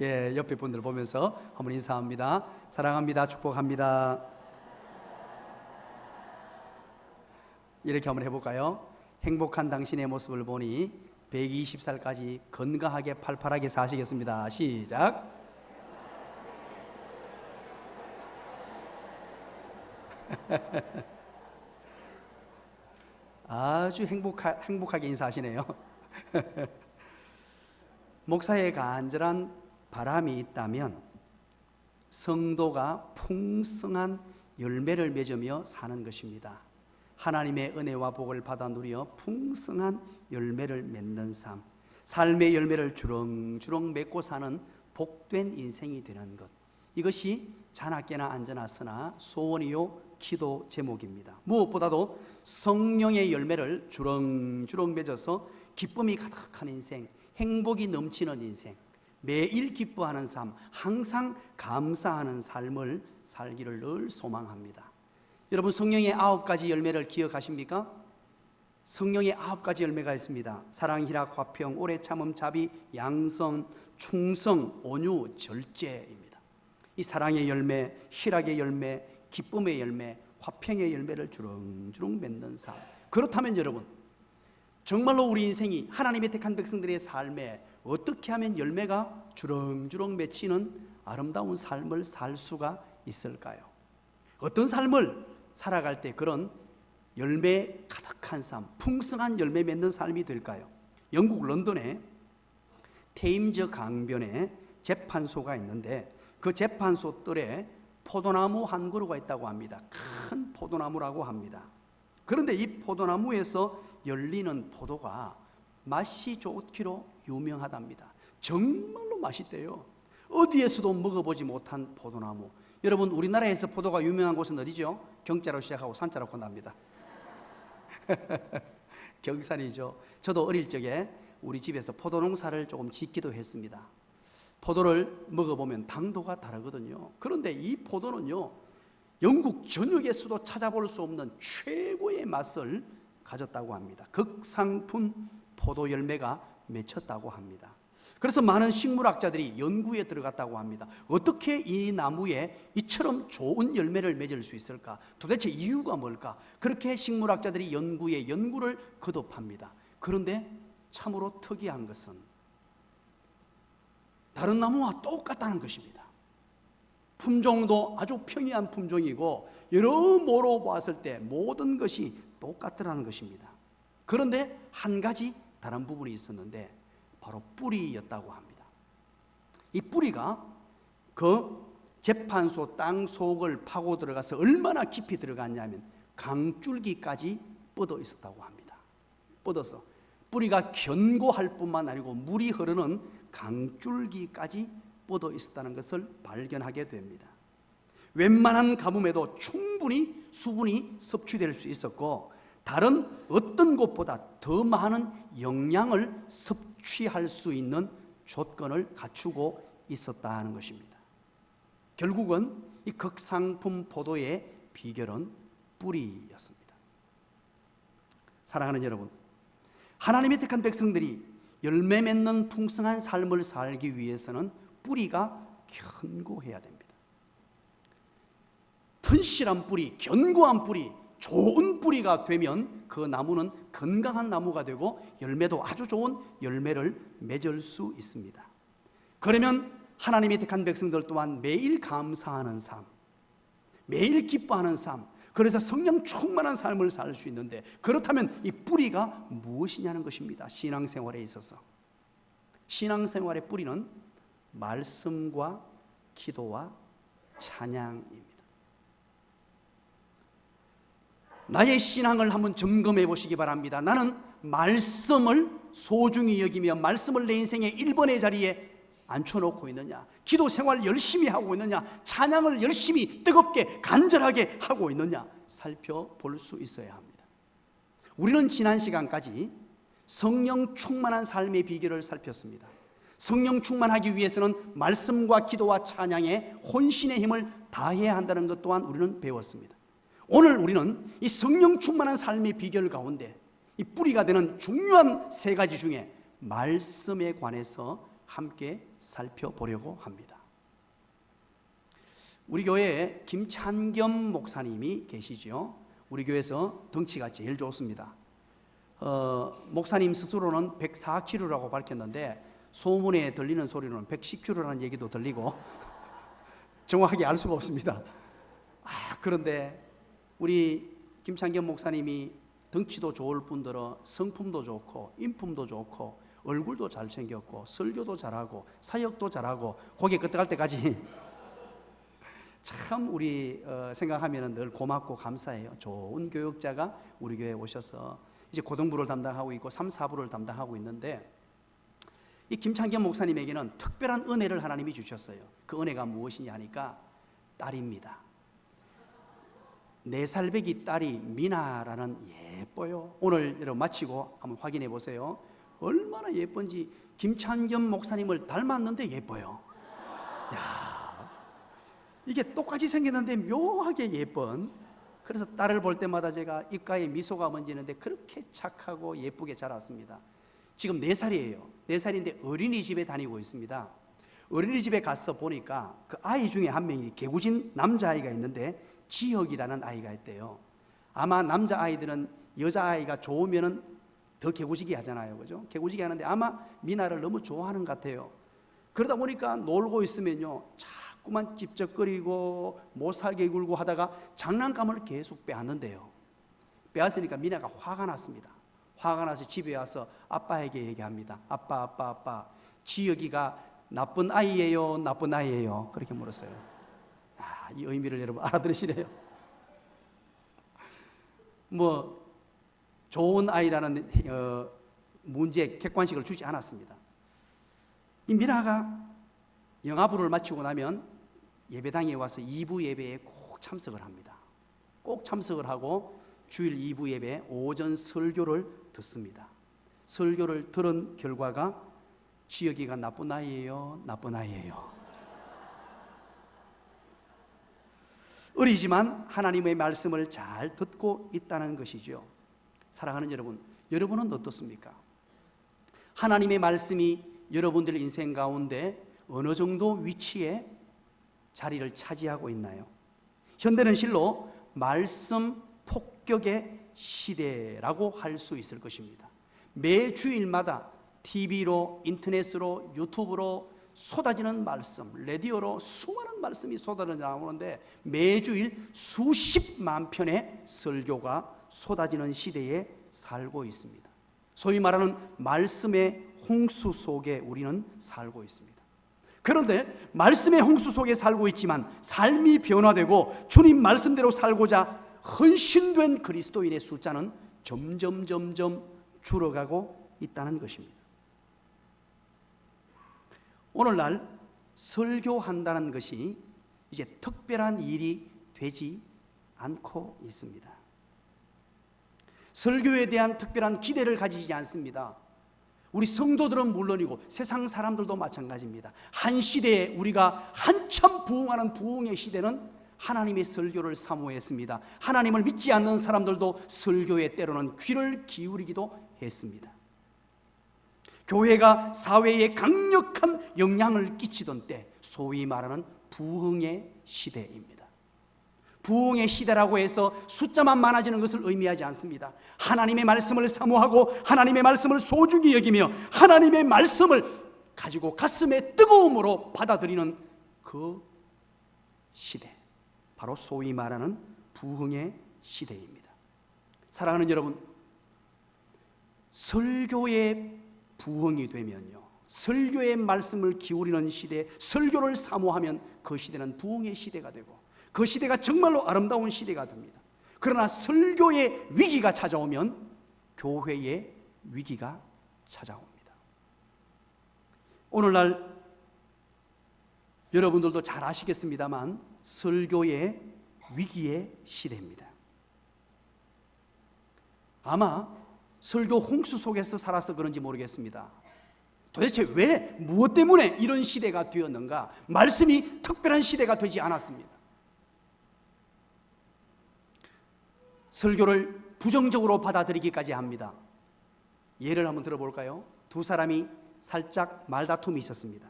예, 옆에 분들 보면서 한번 인사합니다. 사랑합니다. 축복합니다. 이렇게 한번 해볼까요? 행복한 당신의 모습을 보니 120살까지 건강하게 팔팔하게 사시겠습니다. 시작. 아주 행복하게 인사하시네요. 목사의 간절한 바람이 있다면 성도가 풍성한 열매를 맺으며 사는 것입니다. 하나님의 은혜와 복을 받아 누려 풍성한 열매를 맺는 삶, 삶의 열매를 주렁주렁 맺고 사는 복된 인생이 되는 것, 이것이 자나깨나 앉아나서나 소원이요 기도 제목입니다. 무엇보다도 성령의 열매를 주렁주렁 맺어서 기쁨이 가득한 인생, 행복이 넘치는 인생, 매일 기뻐하는 삶, 항상 감사하는 삶을 살기를 늘 소망합니다. 여러분, 성령의 9가지 열매를 기억하십니까? 성령의 9가지 열매가 있습니다. 사랑, 희락, 화평, 오래 참음, 자비, 양선, 충성, 온유, 절제입니다. 이 사랑의 열매, 희락의 열매, 기쁨의 열매, 화평의 열매를 주렁주렁 맺는 삶. 그렇다면 여러분, 정말로 우리 인생이 하나님의 택한 백성들의 삶에 어떻게 하면 열매가 주렁주렁 맺히는 아름다운 삶을 살 수가 있을까요? 어떤 삶을 살아갈 때 그런 열매 가득한 삶, 풍성한 열매 맺는 삶이 될까요? 영국 런던에 테임즈 강변에 재판소가 있는데 그 재판소 뜰에 포도나무 한 그루가 있다고 합니다. 큰 포도나무라고 합니다. 그런데 이 포도나무에서 열리는 포도가 맛이 좋기로 유명하답니다. 정말로 맛있대요. 어디에서도 먹어보지 못한 포도나무. 여러분, 우리나라에서 포도가 유명한 곳은 어디죠? 경자로 시작하고 산자로 끝납니다. 경산이죠. 저도 어릴 적에 우리 집에서 포도 농사를 조금 짓기도 했습니다. 포도를 먹어보면 당도가 다르거든요. 그런데 이 포도는요, 영국 전역에서도 찾아볼 수 없는 최고의 맛을 가졌다고 합니다. 극상품 포도 열매가 맺혔다고 합니다. 그래서 많은 식물학자들이 연구에 들어갔다고 합니다. 어떻게 이 나무에 이처럼 좋은 열매를 맺을 수 있을까? 도대체 이유가 뭘까? 그렇게 식물학자들이 연구를 거듭합니다. 그런데 참으로 특이한 것은 다른 나무와 똑같다는 것입니다. 품종도 아주 평이한 품종이고 여러모로 봤을 때 모든 것이 똑같더라는 것입니다. 그런데 한 가지 다른 부분이 있었는데 바로 뿌리였다고 합니다. 이 뿌리가 그 재판소 땅 속을 파고 들어가서 얼마나 깊이 들어갔냐면 강줄기까지 뻗어 있었다고 합니다. 뻗어서 뿌리가 견고할 뿐만 아니고 물이 흐르는 강줄기까지 뻗어 있었다는 것을 발견하게 됩니다. 웬만한 가뭄에도 충분히 수분이 섭취될 수 있었고 다른 어떤 곳보다 더 많은 영양을 섭취할 수 있는 조건을 갖추고 있었다는 것입니다. 결국은 이 극상품 포도의 비결은 뿌리였습니다. 사랑하는 여러분, 하나님의 택한 백성들이 열매 맺는 풍성한 삶을 살기 위해서는 뿌리가 견고해야 됩니다. 튼실한 뿌리, 견고한 뿌리, 좋은 뿌리가 되면 그 나무는 건강한 나무가 되고 열매도 아주 좋은 열매를 맺을 수 있습니다. 그러면 하나님의 택한 백성들 또한 매일 감사하는 삶, 매일 기뻐하는 삶, 그래서 성령 충만한 삶을 살 수 있는데, 그렇다면 이 뿌리가 무엇이냐는 것입니다. 신앙생활에 있어서 신앙생활의 뿌리는 말씀과 기도와 찬양입니다. 나의 신앙을 한번 점검해 보시기 바랍니다. 나는 말씀을 소중히 여기며 말씀을 내 인생의 1번의 자리에 앉혀놓고 있느냐, 기도 생활 열심히 하고 있느냐, 찬양을 열심히 뜨겁게 간절하게 하고 있느냐 살펴볼 수 있어야 합니다. 우리는 지난 시간까지 성령 충만한 삶의 비결을 살폈습니다. 성령 충만하기 위해서는 말씀과 기도와 찬양에 혼신의 힘을 다해야 한다는 것 또한 우리는 배웠습니다. 오늘 우리는 이 성령 충만한 삶의 비결 가운데 이 뿌리가 되는 중요한 3가지 중에 말씀에 관해서 함께 살펴보려고 합니다. 우리 교회에 김찬겸 목사님이 계시죠. 우리 교회에서 덩치가 제일 좋습니다. 목사님 스스로는 104kg라고 밝혔는데 소문에 들리는 소리로는 110kg라는 얘기도 들리고 정확하게 알 수가 없습니다. 그런데 우리 김찬겸 목사님이 덩치도 좋을 뿐더러 성품도 좋고 인품도 좋고 얼굴도 잘생겼고 설교도 잘하고 사역도 잘하고 고개 끄덕할 때까지 참 우리 생각하면 늘 고맙고 감사해요. 좋은 교육자가 우리 교회에 오셔서 이제 고등부를 담당하고 있고 3, 4부를 담당하고 있는데 이 김창겸 목사님에게는 특별한 은혜를 하나님이 주셨어요. 그 은혜가 무엇이냐 하니까 딸입니다. 4살배기 딸이 미나라는 예뻐요. 오늘 여러분 마치고 한번 확인해 보세요. 얼마나 예쁜지. 김찬겸 목사님을 닮았는데 예뻐요. 야, 이게 똑같이 생겼는데 묘하게 예쁜. 그래서 딸을 볼 때마다 제가 입가에 미소가 번지는데 그렇게 착하고 예쁘게 자랐습니다. 지금 4살이에요. 4살인데 어린이집에 다니고 있습니다. 어린이집에 가서 보니까 그 아이 중에 한 명이 개구진 남자아이가 있는데 지혁이라는 아이가 있대요. 아마 남자아이들은 여자아이가 좋으면은 더 개구지게 하잖아요. 그죠? 개구지게 하는데 아마 미나를 너무 좋아하는 것 같아요. 그러다 보니까 놀고 있으면요, 자꾸만 찝쩍거리고 못살게 굴고 하다가 장난감을 계속 빼앗는데요. 빼앗으니까 미나가 화가 났습니다. 화가 나서 집에 와서 아빠에게 얘기합니다. 아빠, 지혁이가 나쁜 아이예요, 나쁜 아이예요? 그렇게 물었어요. 이 의미를 여러분 알아들으시래요. 뭐 좋은 아이라는 문제 객관식을 주지 않았습니다. 이 미나가 영아부를 마치고 나면 예배당에 와서 2부 예배에 꼭 참석을 합니다. 꼭 참석을 하고 주일 2부 예배 오전 설교를 듣습니다. 설교를 들은 결과가 지혁이가 나쁜 아이예요, 나쁜 아이예요. 어리지만 하나님의 말씀을 잘 듣고 있다는 것이죠. 사랑하는 여러분, 여러분은 어떻습니까? 하나님의 말씀이 여러분들 인생 가운데 어느 정도 위치에 자리를 차지하고 있나요? 현대는 실로 말씀 폭격의 시대라고 할 수 있을 것입니다. 매 주일마다 TV로, 인터넷으로, 유튜브로 쏟아지는 말씀, 라디오로 수많은 말씀이 쏟아져 나오는데 매주일 수십만 편의 설교가 쏟아지는 시대에 살고 있습니다. 소위 말하는 말씀의 홍수 속에 우리는 살고 있습니다. 그런데 말씀의 홍수 속에 살고 있지만 삶이 변화되고 주님 말씀대로 살고자 헌신된 그리스도인의 숫자는 점점 줄어가고 있다는 것입니다. 오늘날 설교한다는 것이 이제 특별한 일이 되지 않고 있습니다. 설교에 대한 특별한 기대를 가지지 않습니다. 우리 성도들은 물론이고 세상 사람들도 마찬가지입니다. 한 시대에 우리가 한참 부흥하는 부흥의 시대는 하나님의 설교를 사모했습니다. 하나님을 믿지 않는 사람들도 설교에 때로는 귀를 기울이기도 했습니다. 교회가 사회에 강력한 영향을 끼치던 때 소위 말하는 부흥의 시대입니다. 부흥의 시대라고 해서 숫자만 많아지는 것을 의미하지 않습니다. 하나님의 말씀을 사모하고 하나님의 말씀을 소중히 여기며 하나님의 말씀을 가지고 가슴에 뜨거움으로 받아들이는 그 시대, 바로 소위 말하는 부흥의 시대입니다. 사랑하는 여러분, 설교의 부흥이 되면요, 설교의 말씀을 기울이는 시대, 설교를 사모하면 그 시대는 부흥의 시대가 되고 그 시대가 정말로 아름다운 시대가 됩니다. 그러나 설교의 위기가 찾아오면 교회의 위기가 찾아옵니다. 오늘날 여러분들도 잘 아시겠습니다만 설교의 위기의 시대입니다. 아마 설교 홍수 속에서 살아서 그런지 모르겠습니다. 도대체 왜, 무엇 때문에 이런 시대가 되었는가? 말씀이 특별한 시대가 되지 않았습니다. 설교를 부정적으로 받아들이기까지 합니다. 예를 한번 들어볼까요? 두 사람이 살짝 말다툼이 있었습니다.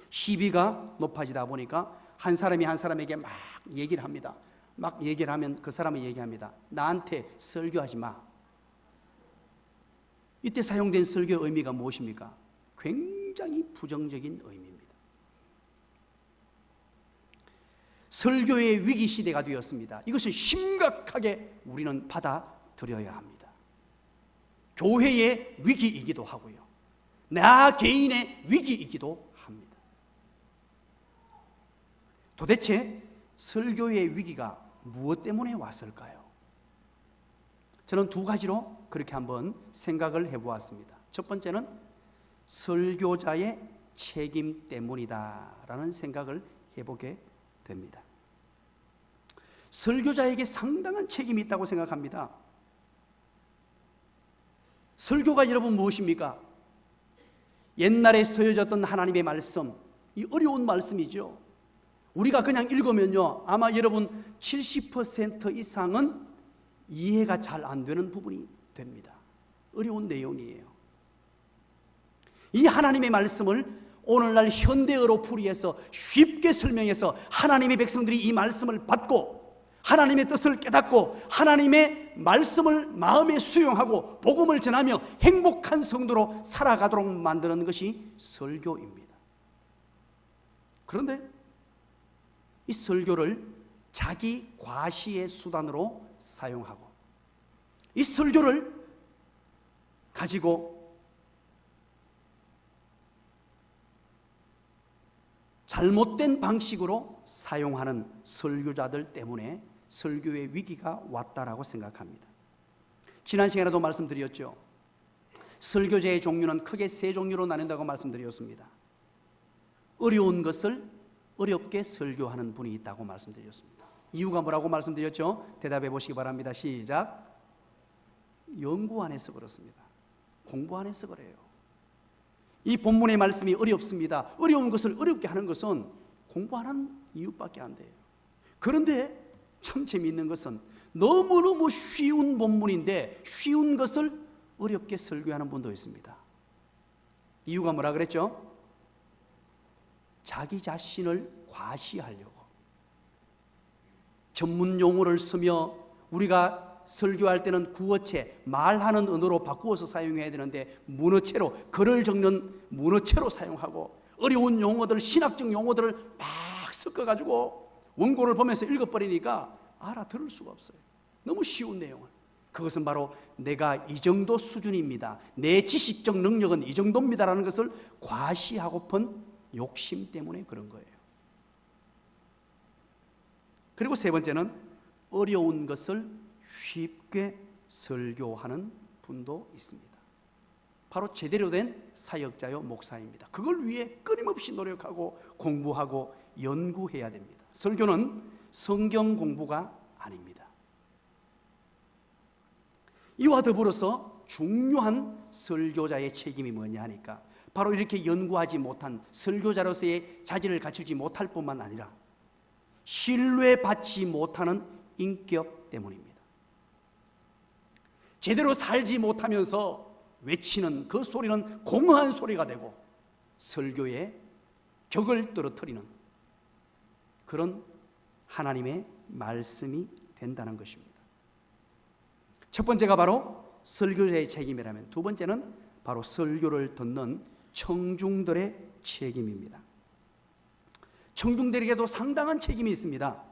시비가 높아지다 보니까 한 사람이 한 사람에게 막 얘기를 합니다. 막 얘기를 하면 그 사람은 얘기합니다. 나한테 설교하지 마. 이때 사용된 설교의 의미가 무엇입니까? 굉장히 부정적인 의미입니다. 설교의 위기 시대가 되었습니다. 이것을 심각하게 우리는 받아들여야 합니다. 교회의 위기이기도 하고요, 나 개인의 위기이기도 합니다. 도대체 설교의 위기가 무엇 때문에 왔을까요? 저는 두 가지로 그렇게 한번 생각을 해보았습니다. 첫 번째는 설교자의 책임 때문이다라는 생각을 해보게 됩니다. 설교자에게 상당한 책임이 있다고 생각합니다. 설교가 여러분 무엇입니까? 옛날에 쓰여졌던 하나님의 말씀, 이 어려운 말씀이죠. 우리가 그냥 읽으면요, 아마 여러분 70% 이상은 이해가 잘 안 되는 부분이 됩니다. 어려운 내용이에요. 이 하나님의 말씀을 오늘날 현대어로 풀이해서 쉽게 설명해서 하나님의 백성들이 이 말씀을 받고 하나님의 뜻을 깨닫고 하나님의 말씀을 마음에 수용하고 복음을 전하며 행복한 성도로 살아가도록 만드는 것이 설교입니다. 그런데 이 설교를 자기 과시의 수단으로 사용하고 이 설교를 가지고 잘못된 방식으로 사용하는 설교자들 때문에 설교의 위기가 왔다라고 생각합니다. 지난 시간에도 말씀드렸죠. 설교자의 종류는 크게 세 종류로 나뉜다고 말씀드렸습니다. 어려운 것을 어렵게 설교하는 분이 있다고 말씀드렸습니다. 이유가 뭐라고 말씀드렸죠? 대답해 보시기 바랍니다. 시작. 연구 안 해서 그렇습니다. 공부 안 해서 그래요. 이 본문의 말씀이 어렵습니다. 어려운 것을 어렵게 하는 것은 공부 안 한 이유밖에 안 돼요. 그런데 참 재미있는 것은 너무너무 쉬운 본문인데 쉬운 것을 어렵게 설교하는 분도 있습니다. 이유가 뭐라 그랬죠? 자기 자신을 과시하려고 전문 용어를 쓰며, 우리가 설교할 때는 구어체, 말하는 언어로 바꾸어서 사용해야 되는데 문어체로, 글을 적는 문어체로 사용하고 어려운 용어들, 신학적 용어들을 막 섞어가지고 원고를 보면서 읽어버리니까 알아들을 수가 없어요. 너무 쉬운 내용을. 그것은 바로 내가 이 정도 수준입니다, 내 지식적 능력은 이 정도입니다라는 것을 과시하고픈 욕심 때문에 그런 거예요. 그리고 세 번째는 어려운 것을 쉽게 설교하는 분도 있습니다. 바로 제대로 된 사역자요 목사입니다. 그걸 위해 끊임없이 노력하고 공부하고 연구해야 됩니다. 설교는 성경 공부가 아닙니다. 이와 더불어서 중요한 설교자의 책임이 뭐냐 하니까 바로 이렇게 연구하지 못한 설교자로서의 자질을 갖추지 못할 뿐만 아니라 신뢰받지 못하는 인격 때문입니다. 제대로 살지 못하면서 외치는 그 소리는 공허한 소리가 되고 설교의 격을 떨어뜨리는 그런 하나님의 말씀이 된다는 것입니다. 첫 번째가 바로 설교자의 책임이라면, 두 번째는 바로 설교를 듣는 청중들의 책임입니다. 청중들에게도 상당한 책임이 있습니다.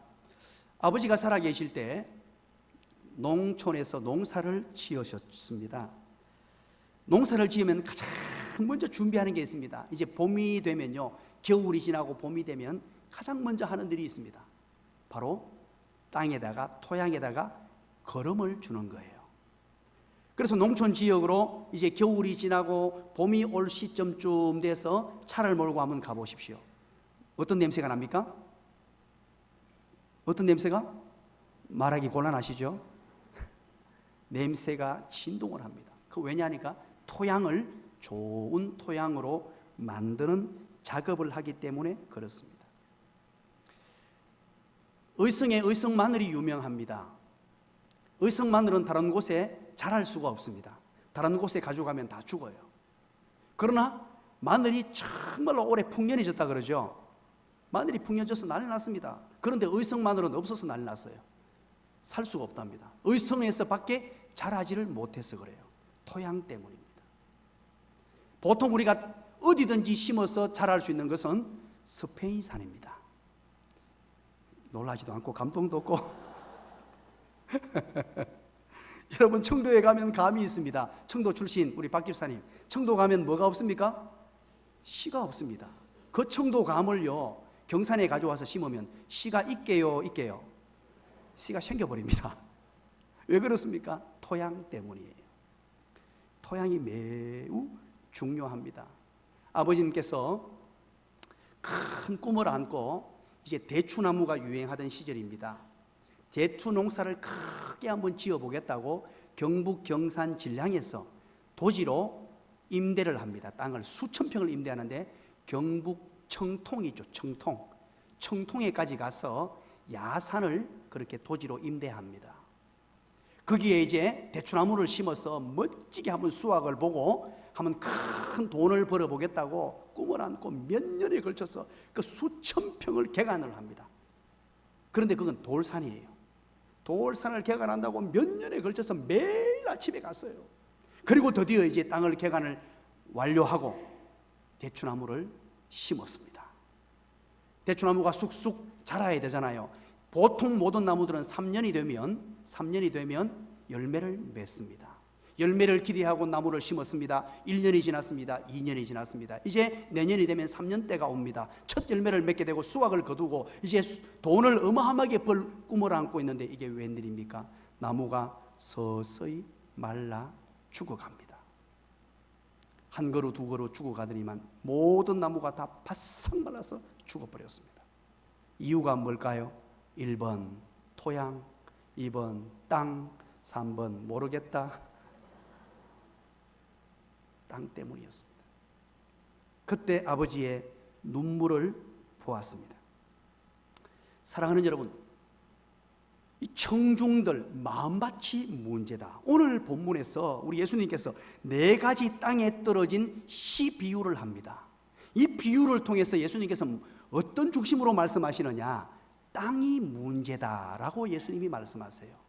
아버지가 살아계실 때 농촌에서 농사를 지으셨습니다. 농사를 지으면 가장 먼저 준비하는 게 있습니다. 이제 봄이 되면요, 겨울이 지나고 봄이 되면 가장 먼저 하는 일이 있습니다. 바로 땅에다가, 토양에다가 거름을 주는 거예요. 그래서 농촌 지역으로 이제 겨울이 지나고 봄이 올 시점쯤 돼서 차를 몰고 한번 가보십시오. 어떤 냄새가 납니까? 어떤 냄새가? 말하기 곤란하시죠? 냄새가 진동을 합니다. 그 왜냐하니까 토양을 좋은 토양으로 만드는 작업을 하기 때문에 그렇습니다. 의성의 의성 마늘이 유명합니다. 의성 마늘은 다른 곳에 자랄 수가 없습니다. 다른 곳에 가져가면 다 죽어요. 그러나 마늘이 정말로 올해 풍년이 졌다 그러죠. 마늘이 풍년 져서 난리 났습니다. 그런데 의성 마늘은 없어서 난리 났어요. 살 수가 없답니다. 의성에서 밖에 자라지를 못해서 그래요. 토양 때문입니다. 보통 우리가 어디든지 심어서 자랄 수 있는 것은 스페인산입니다. 놀라지도 않고 감동도 없고 여러분, 청도에 가면 감이 있습니다. 청도 출신 우리 박 집사님, 청도 가면 뭐가 없습니까? 씨가 없습니다. 그 청도 감을요 경산에 가져와서 심으면 씨가 있게요? 씨가 생겨버립니다. 왜 그렇습니까? 토양 때문이에요. 토양이 매우 중요합니다. 아버지님께서 큰 꿈을 안고 이제 대추나무가 유행하던 시절입니다. 대추 농사를 크게 한번 지어보겠다고 경북 경산 진량에서 도지로 임대를 합니다. 땅을 수천 평을 임대하는데 경북 청통이죠. 청통에까지 가서 야산을 그렇게 도지로 임대합니다. 거기에 이제 대추나무를 심어서 멋지게 한번 수확을 보고 한번 큰 돈을 벌어보겠다고 꿈을 안고 몇 년에 걸쳐서 그 수천 평을 개간을 합니다. 그런데 그건 돌산이에요. 돌산을 개간한다고 몇 년에 걸쳐서 매일 아침에 갔어요. 그리고 드디어 이제 땅을 개간을 완료하고 대추나무를 심었습니다. 대추나무가 쑥쑥 자라야 되잖아요. 보통 모든 나무들은 3년이 되면 열매를 맺습니다. 열매를 기대하고 나무를 심었습니다. 1년이 지났습니다. 2년이 지났습니다. 이제 내년이 되면 3년대가 옵니다. 첫 열매를 맺게 되고 수확을 거두고 이제 돈을 어마어마하게 벌 꿈을 안고 있는데 이게 웬일입니까? 나무가 서서히 말라 죽어갑니다. 한 그루 두 그루 죽어가더니만 모든 나무가 다 바싹 말라서 죽어버렸습니다. 이유가 뭘까요? 1번 토양, 2번 땅, 3번 모르겠다. 땅 때문이었습니다. 그때 아버지의 눈물을 보았습니다. 사랑하는 여러분, 이 청중들 마음밭이 문제다. 오늘 본문에서 우리 예수님께서 4가지 땅에 떨어진 씨 비유를 합니다. 이 비유를 통해서 예수님께서 어떤 중심으로 말씀하시느냐? 땅이 문제다라고 예수님이 말씀하세요.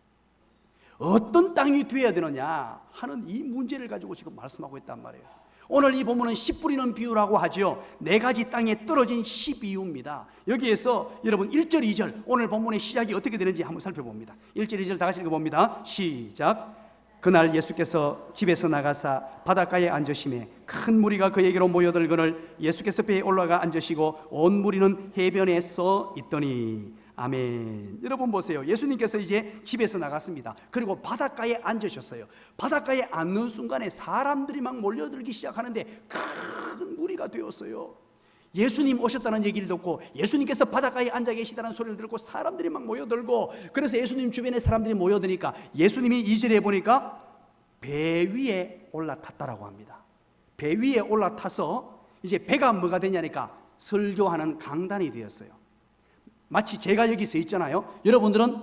어떤 땅이 되어야 되느냐 하는 이 문제를 가지고 지금 말씀하고 있단 말이에요. 오늘 이 본문은 씨 뿌리는 비유라고 하죠. 4가지 땅에 떨어진 씨 비유입니다. 여기에서 여러분 1절 2절 오늘 본문의 시작이 어떻게 되는지 한번 살펴봅니다. 1절 2절 다 같이 읽어봅니다. 시작. 그날 예수께서 집에서 나가사 바닷가에 앉으시매 큰 무리가 그에게로 모여들거늘 예수께서 배에 올라가 앉으시고 온 무리는 해변에 서 있더니 아멘. 여러분 보세요. 예수님께서 이제 집에서 나갔습니다. 그리고 바닷가에 앉으셨어요. 바닷가에 앉는 순간에 사람들이 막 몰려들기 시작하는데 큰 무리가 되었어요. 예수님 오셨다는 얘기를 듣고 예수님께서 바닷가에 앉아 계시다는 소리를 듣고 사람들이 막 모여들고, 그래서 예수님 주변에 사람들이 모여드니까 예수님이 2절에 보니까 배 위에 올라탔다라고 합니다. 배 위에 올라타서 이제 배가 뭐가 되냐니까 설교하는 강단이 되었어요. 마치 제가 여기 서 있잖아요. 여러분들은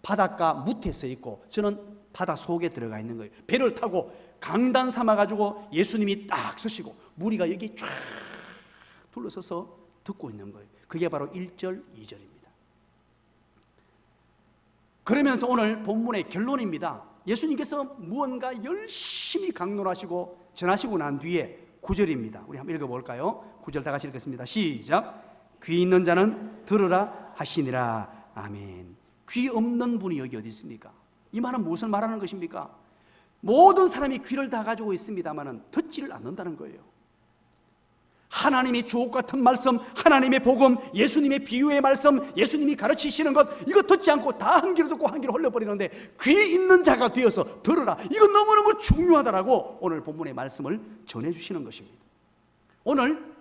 바닷가 무태 서 있고 저는 바다 속에 들어가 있는 거예요. 배를 타고 강단 삼아 가지고 예수님이 딱 서시고 무리가 여기 쫙 둘러서서 듣고 있는 거예요. 그게 바로 1절 2절입니다. 그러면서 오늘 본문의 결론입니다. 예수님께서 무언가 열심히 강론하시고 전하시고 난 뒤에 9절입니다. 우리 한번 읽어볼까요? 9절 다 같이 읽겠습니다. 시작. 귀 있는 자는 들으라 하시니라. 아멘. 귀 없는 분이 여기 어디 있습니까? 이 말은 무엇을 말하는 것입니까? 모든 사람이 귀를 다 가지고 있습니다만 듣지를 않는다는 거예요. 하나님의 주옥 같은 말씀, 하나님의 복음, 예수님의 비유의 말씀, 예수님이 가르치시는 것, 이거 듣지 않고 다 한 귀로 듣고 한 귀로 흘려버리는데 귀 있는 자가 되어서 들으라. 이거 너무너무 중요하다라고 오늘 본문의 말씀을 전해주시는 것입니다. 오늘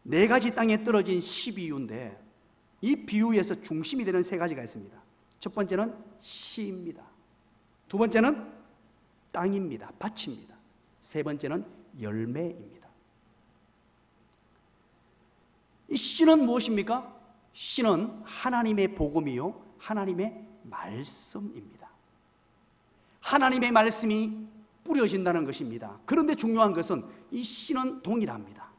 4가지 땅에 떨어진 씨 비유인데 이 비유에서 중심이 되는 3가지가 있습니다. 첫 번째는 씨입니다. 두 번째는 땅입니다. 밭입니다. 세 번째는 열매입니다. 이 씨는 무엇입니까? 씨는 하나님의 복음이요 하나님의 말씀입니다. 하나님의 말씀이 뿌려진다는 것입니다. 그런데 중요한 것은 이 씨는 동일합니다.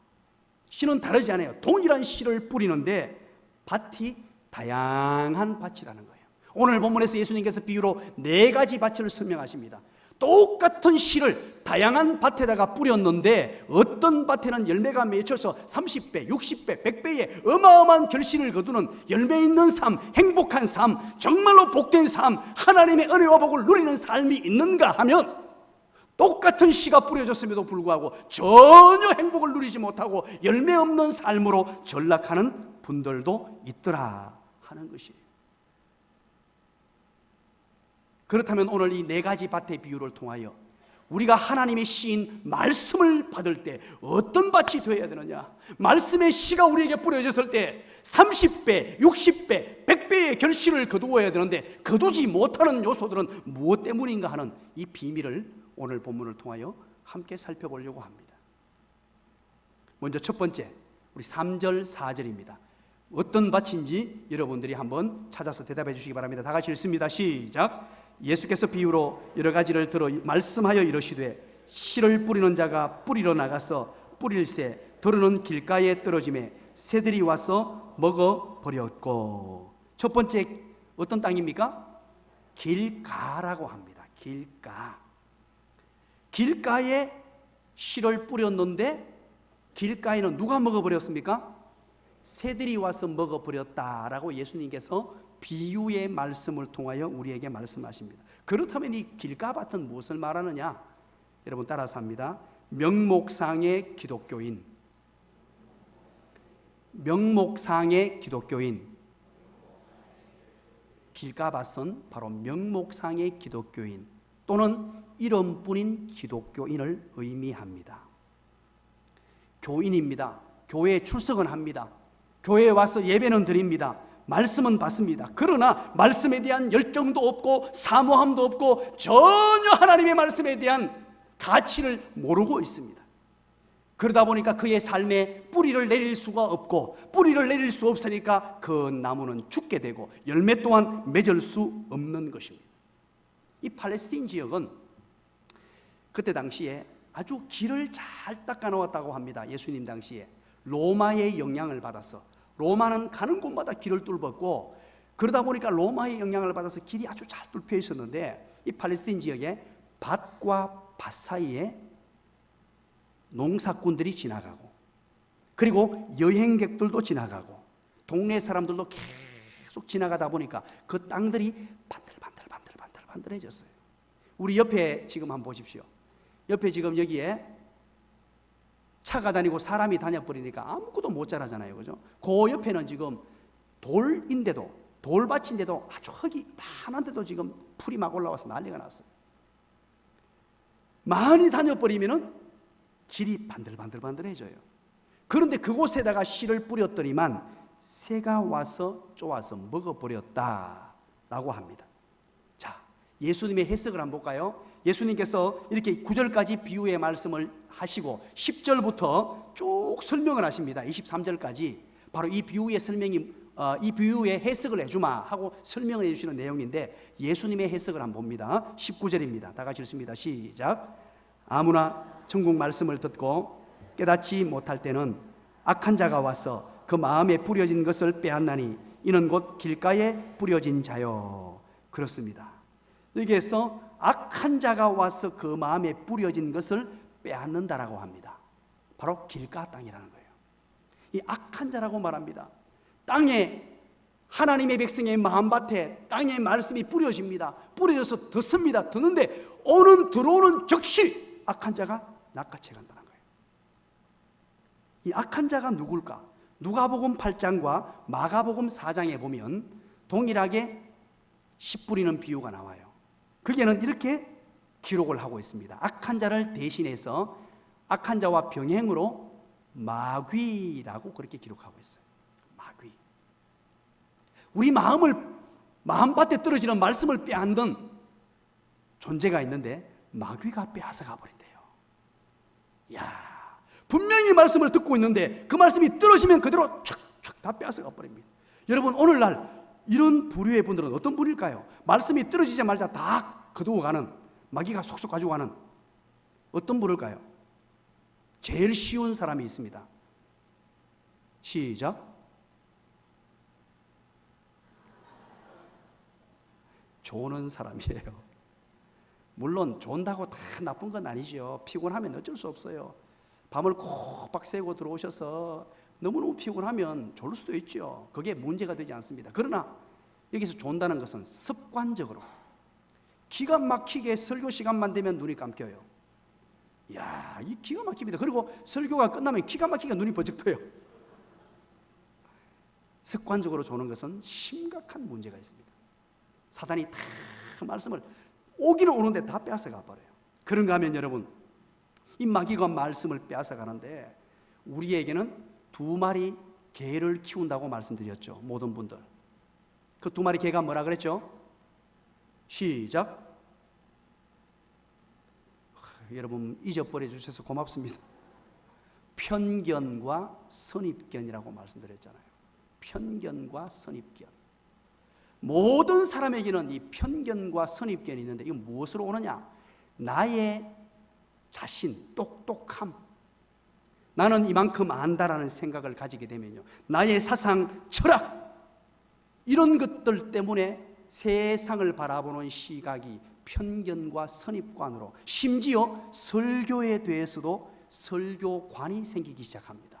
씨는 다르지 않아요. 동일한 씨를 뿌리는데 밭이 다양한 밭이라는 거예요. 오늘 본문에서 예수님께서 비유로 4가지 밭을 설명하십니다. 똑같은 씨를 다양한 밭에다가 뿌렸는데 어떤 밭에는 열매가 맺혀서 30배, 60배, 100배의 어마어마한 결실을 거두는 열매 있는 삶, 행복한 삶, 정말로 복된 삶, 하나님의 은혜와 복을 누리는 삶이 있는가 하면 똑같은 씨가 뿌려졌음에도 불구하고 전혀 행복을 누리지 못하고 열매 없는 삶으로 전락하는 분들도 있더라 하는 것이에요. 그렇다면 오늘 이 4가지 밭의 비유를 통하여 우리가 하나님의 씨인 말씀을 받을 때 어떤 밭이 되어야 되느냐? 말씀의 씨가 우리에게 뿌려졌을 때 30배, 60배, 100배의 결실을 거두어야 되는데 거두지 못하는 요소들은 무엇 때문인가 하는 이 비밀을 오늘 본문을 통하여 함께 살펴보려고 합니다. 먼저 첫 번째, 우리 3절, 4절입니다. 어떤 밭인지 여러분들이 한번 찾아서 대답해 주시기 바랍니다. 다 같이 읽습니다. 시작. 예수께서 비유로 여러 가지를 들어 말씀하여 이르시되 씨를 뿌리는 자가 뿌리러 나가서 뿌릴새 들어는 길가에 떨어짐에 새들이 와서 먹어버렸고. 첫 번째 어떤 땅입니까? 길가라고 합니다. 길가. 길가에 씨를 뿌렸는데 길가에는 누가 먹어버렸습니까? 새들이 와서 먹어버렸다라고 예수님께서 비유의 말씀을 통하여 우리에게 말씀하십니다. 그렇다면 이 길가밭은 무엇을 말하느냐? 여러분 따라서 합니다. 명목상의 기독교인, 명목상의 기독교인. 길가밭은 바로 명목상의 기독교인 또는 이름뿐인 기독교인을 의미합니다. 교인입니다. 교회에 출석은 합니다. 교회에 와서 예배는 드립니다. 말씀은 받습니다. 그러나 말씀에 대한 열정도 없고 사모함도 없고 전혀 하나님의 말씀에 대한 가치를 모르고 있습니다. 그러다 보니까 그의 삶에 뿌리를 내릴 수가 없고 뿌리를 내릴 수 없으니까 그 나무는 죽게 되고 열매 또한 맺을 수 없는 것입니다. 이 팔레스타인 지역은 그때 당시에 아주 길을 잘 닦아 놓았다고 합니다. 예수님 당시에 로마의 영향을 받아서 로마는 가는 곳마다 길을 뚫었고 그러다 보니까 로마의 영향을 받아서 길이 아주 잘 뚫혀 있었는데 이 팔레스타인 지역에 밭과 밭 사이에 농사꾼들이 지나가고 그리고 여행객들도 지나가고 동네 사람들도 계속 지나가다 보니까 그 땅들이 반들반들해졌어요. 우리 옆에 지금 한번 보십시오. 옆에 지금 여기에 차가 다니고 사람이 다녀버리니까 아무것도 못 자라잖아요. 그죠? 그 옆에는 지금 돌인데도 돌밭인데도 아주 흙이 많은데도 지금 풀이 막 올라와서 난리가 났어요. 많이 다녀버리면은 길이 반들반들해져요. 그런데 그곳에다가 씨를 뿌렸더니만 새가 와서 쪼아서 먹어버렸다라고 합니다. 자, 예수님의 해석을 한번 볼까요? 예수님께서 이렇게 9절까지 비유의 말씀을 하시고 10절부터 쭉 설명을 하십니다. 23절까지 바로 이 비유의 설명이 이 비유의 해석을 해주마 하고 설명을 해주시는 내용인데 예수님의 해석을 한번 봅니다. 19절입니다. 다 같이 읽습니다. 시작. 아무나 천국 말씀을 듣고 깨닫지 못할 때는 악한 자가 와서 그 마음에 뿌려진 것을 빼앗나니 이는 곧 길가에 뿌려진 자요. 그렇습니다. 여기에서 악한 자가 와서 그 마음에 뿌려진 것을 빼앗는다라고 합니다. 바로 길가 땅이라는 거예요. 이 악한 자라고 말합니다. 땅에 하나님의 백성의 마음밭에 땅의 말씀이 뿌려집니다. 뿌려져서 듣습니다. 듣는데 들어오는 즉시 악한 자가 낚아채 간다는 거예요. 이 악한 자가 누굴까? 누가복음 8장과 마가복음 4장에 보면 동일하게 씨 뿌리는 비유가 나와요. 거기에는 이렇게 기록을 하고 있습니다. 악한 자를 대신해서 악한 자와 병행으로 마귀라고 그렇게 기록하고 있어요. 마귀. 우리 마음밭에 떨어지는 말씀을 빼앗는 존재가 있는데 마귀가 빼앗아 가버린대요. 분명히 말씀을 듣고 있는데 그 말씀이 떨어지면 그대로 촥촥 다 빼앗아 가버립니다. 여러분 오늘날 이런 부류의 분들은 어떤 분일까요? 말씀이 떨어지자마자 다 거두어 가는, 마귀가 속속 가지고 가는 어떤 부를까요? 제일 쉬운 사람이 있습니다. 시작. 조는 사람이에요. 물론 존다고 다 나쁜 건 아니죠. 피곤하면 어쩔 수 없어요. 밤을 콕박 새고 들어오셔서 너무너무 피곤하면 졸을 수도 있죠. 그게 문제가 되지 않습니다. 그러나 여기서 존다는 것은 습관적으로 기가 막히게 설교 시간만 되면 눈이 감겨요. 이야, 이 기가 막힙니다. 그리고 설교가 끝나면 기가 막히게 눈이 번쩍 떠요. 습관적으로 조는 것은 심각한 문제가 있습니다. 사단이 다 말씀을 오기는 오는데 다 빼앗아가 버려요. 그런가 하면 여러분, 이 마귀가 말씀을 빼앗아 가는데 우리에게는 2마리 개를 키운다고 말씀드렸죠. 모든 분들. 그 2마리 개가 뭐라 그랬죠? 시작. 여러분 잊어버려 주셔서 고맙습니다. 편견과 선입견이라고 말씀드렸잖아요. 편견과 선입견. 모든 사람에게는 이 편견과 선입견이 있는데 이건 무엇으로 오느냐? 나의 자신, 똑똑함, 나는 이만큼 안다라는 생각을 가지게 되면요, 나의 사상, 철학, 이런 것들 때문에 세상을 바라보는 시각이 편견과 선입관으로, 심지어 설교에 대해서도 설교관이 생기기 시작합니다.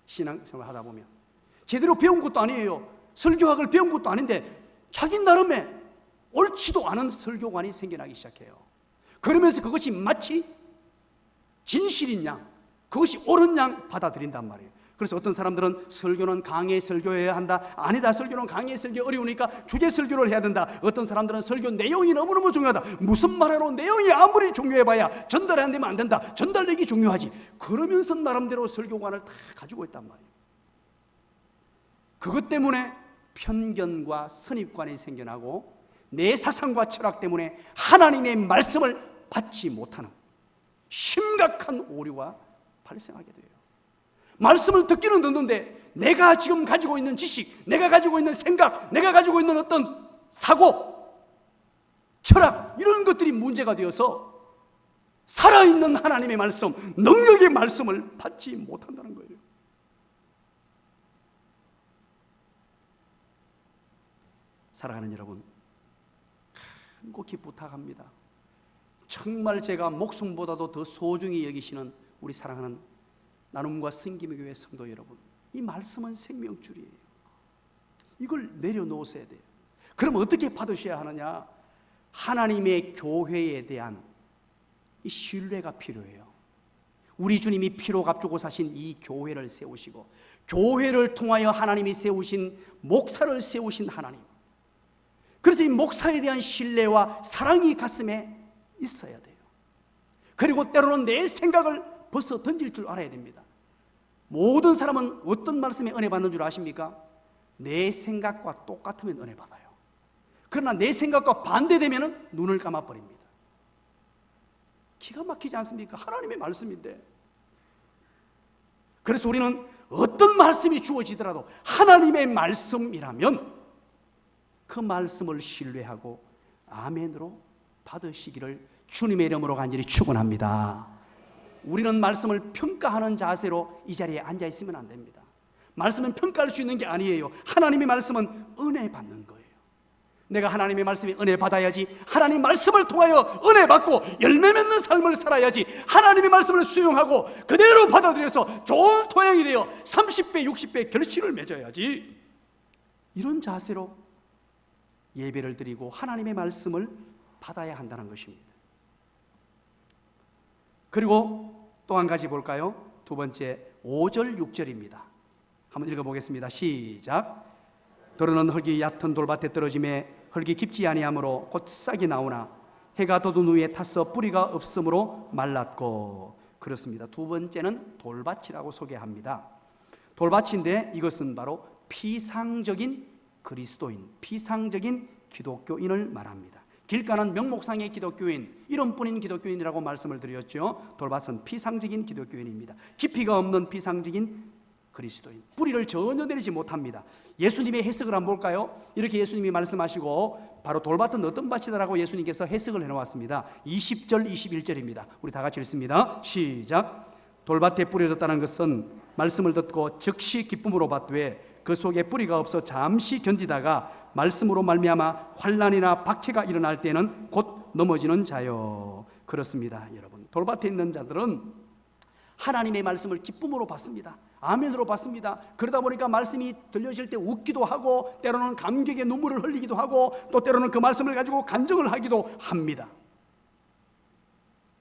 신앙생활 하다 보면 제대로 배운 것도 아니에요. 설교학을 배운 것도 아닌데 자기 나름의 옳지도 않은 설교관이 생겨나기 시작해요. 그러면서 그것이 마치 진실인 양, 그것이 옳은 양 받아들인단 말이에요. 그래서 어떤 사람들은 설교는 강의 설교해야 한다. 아니다, 설교는 강의 설교 어려우니까 주제 설교를 해야 된다. 어떤 사람들은 설교 내용이 너무너무 중요하다. 무슨 말하러 내용이 아무리 중요해봐야 전달이 안 되면 안 된다. 전달력이 중요하지. 그러면서 나름대로 설교관을 다 가지고 있단 말이에요. 그것 때문에 편견과 선입관이 생겨나고 내 사상과 철학 때문에 하나님의 말씀을 받지 못하는 심각한 오류가 발생하게 돼요. 말씀을 듣기는 듣는데 내가 지금 가지고 있는 지식, 내가 가지고 있는 생각, 내가 가지고 있는 어떤 사고, 철학, 이런 것들이 문제가 되어서 살아있는 하나님의 말씀, 능력의 말씀을 받지 못한다는 거예요. 사랑하는 여러분, 간곡히 부탁합니다. 정말 제가 목숨보다도 더 소중히 여기시는 우리 사랑하는 나눔과 승김의 교회 성도 여러분, 이 말씀은 생명줄이에요. 이걸 내려놓으셔야 돼요. 그럼 어떻게 받으셔야 하느냐? 하나님의 교회에 대한 이 신뢰가 필요해요. 우리 주님이 피로 값주고 사신 이 교회를 세우시고 교회를 통하여 하나님이 세우신 목사를 세우신 하나님, 그래서 이 목사에 대한 신뢰와 사랑이 가슴에 있어야 돼요. 그리고 때로는 내 생각을 벌써 던질 줄 알아야 됩니다. 모든 사람은 어떤 말씀에 은혜 받는 줄 아십니까? 내 생각과 똑같으면 은혜 받아요. 그러나 내 생각과 반대되면 눈을 감아버립니다. 기가 막히지 않습니까? 하나님의 말씀인데. 그래서 우리는 어떤 말씀이 주어지더라도 하나님의 말씀이라면 그 말씀을 신뢰하고 아멘으로 받으시기를 주님의 이름으로 간절히 축원합니다. 우리는 말씀을 평가하는 자세로 이 자리에 앉아 있으면 안 됩니다. 말씀은 평가할 수 있는 게 아니에요. 하나님의 말씀은 은혜 받는 거예요. 내가 하나님의 말씀에 은혜 받아야지, 하나님 말씀을 통하여 은혜 받고 열매 맺는 삶을 살아야지, 하나님의 말씀을 수용하고 그대로 받아들여서 좋은 토양이 되어 30배, 60배 결실을 맺어야지. 이런 자세로 예배를 드리고 하나님의 말씀을 받아야 한다는 것입니다. 그리고 또 한 가지 볼까요? 두 번째, 5절 6절입니다. 한번 읽어보겠습니다. 시작. 더러는 흙이 얕은 돌밭에 떨어짐에 흙이 깊지 아니하므로 곧 싹이 나오나 해가 돋은 후에 타서 뿌리가 없으므로 말랐고. 그렇습니다. 두 번째는 돌밭이라고 소개합니다. 돌밭인데 이것은 바로 피상적인 그리스도인, 피상적인 기독교인을 말합니다. 길가는 명목상의 기독교인, 이름뿐인 기독교인이라고 말씀을 드렸죠. 돌밭은 피상적인 기독교인입니다. 깊이가 없는 피상적인 그리스도인, 뿌리를 전혀 내리지 못합니다. 예수님의 해석을 한번 볼까요? 이렇게 예수님이 말씀하시고 바로 돌밭은 어떤 밭이다라고 예수님께서 해석을 해놓았습니다. 20절 21절입니다. 우리 다 같이 읽습니다. 시작. 돌밭에 뿌려졌다는 것은 말씀을 듣고 즉시 기쁨으로 받되 그 속에 뿌리가 없어 잠시 견디다가 말씀으로 말미암아 환난이나 박해가 일어날 때는 곧 넘어지는 자요. 그렇습니다. 여러분, 돌밭에 있는 자들은 하나님의 말씀을 기쁨으로 받습니다. 아멘으로 받습니다. 그러다 보니까 말씀이 들려질 때 웃기도 하고 때로는 감격의 눈물을 흘리기도 하고 또 때로는 그 말씀을 가지고 간증을 하기도 합니다.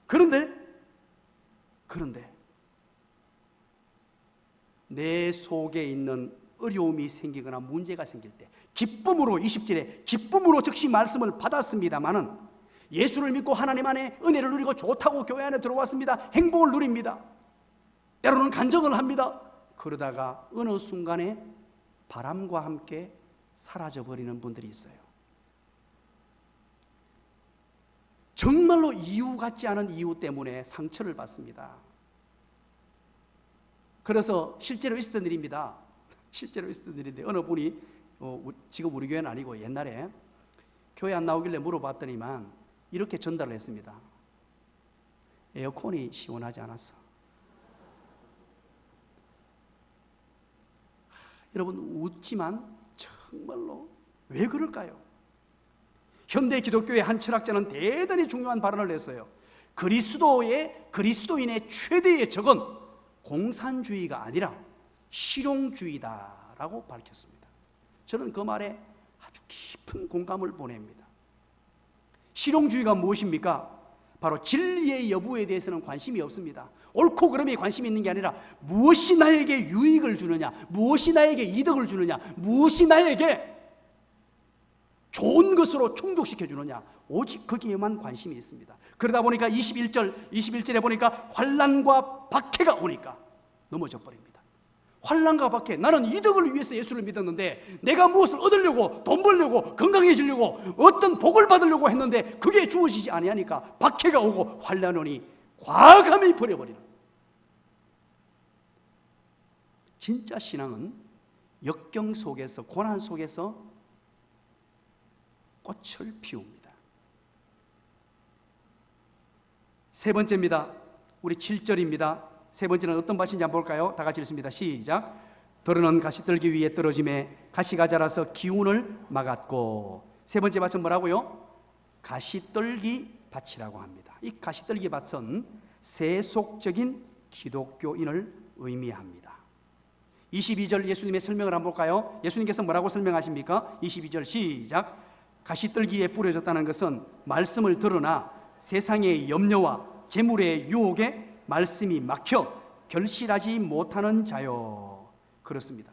그런데 내 속에 있는 어려움이 생기거나 문제가 생길 때 기쁨으로 20절에 기쁨으로 즉시 말씀을 받았습니다마는 예수를 믿고 하나님 안에 은혜를 누리고 좋다고 교회 안에 들어왔습니다. 행복을 누립니다. 때로는 간증을 합니다. 그러다가 어느 순간에 바람과 함께 사라져버리는 분들이 있어요. 정말로 이유 같지 않은 이유 때문에 상처를 받습니다. 그래서 실제로 있었던 일입니다. 실제로 있었던 일인데 어느 분이 지금 우리 교회는 아니고 옛날에 교회 안 나오길래 물어봤더니만 이렇게 전달을 했습니다. 에어컨이 시원하지 않았어. 여러분, 웃지만 정말로 왜 그럴까요? 현대 기독교의 한 철학자는 대단히 중요한 발언을 했어요. 그리스도인의 최대의 적은 공산주의가 아니라 실용주의다라고 밝혔습니다. 저는 그 말에 아주 깊은 공감을 보냅니다. 실용주의가 무엇입니까? 바로 진리의 여부에 대해서는 관심이 없습니다. 옳고 그름에 관심이 있는 게 아니라 무엇이 나에게 유익을 주느냐, 무엇이 나에게 이득을 주느냐, 무엇이 나에게 좋은 것으로 충족시켜 주느냐, 오직 거기에만 관심이 있습니다. 그러다 보니까 21절에 보니까 환난과 박해가 오니까 넘어져 버립니다. 환난과 박해, 나는 이득을 위해서 예수를 믿었는데 내가 무엇을 얻으려고, 돈 벌려고, 건강해지려고, 어떤 복을 받으려고 했는데 그게 주어지지 아니하니까 박해가 오고 환난이 오니 과감히 버려버리는. 진짜 신앙은 역경 속에서, 고난 속에서 꽃을 피웁니다. 세 번째입니다. 우리 7절입니다. 세 번째는 어떤 밭인지 한번 볼까요? 다 같이 읽습니다. 시작. 더러는 가시떨기 위에 떨어짐에 가시가 자라서 기운을 막았고. 세 번째 밭은 뭐라고요? 가시떨기 밭이라고 합니다. 이 가시떨기 밭은 세속적인 기독교인을 의미합니다. 22절 예수님의 설명을 한번 볼까요? 예수님께서 뭐라고 설명하십니까? 22절 시작. 가시떨기에 뿌려졌다는 것은 말씀을 들으나 세상의 염려와 재물의 유혹에 말씀이 막혀 결실하지 못하는 자요. 그렇습니다.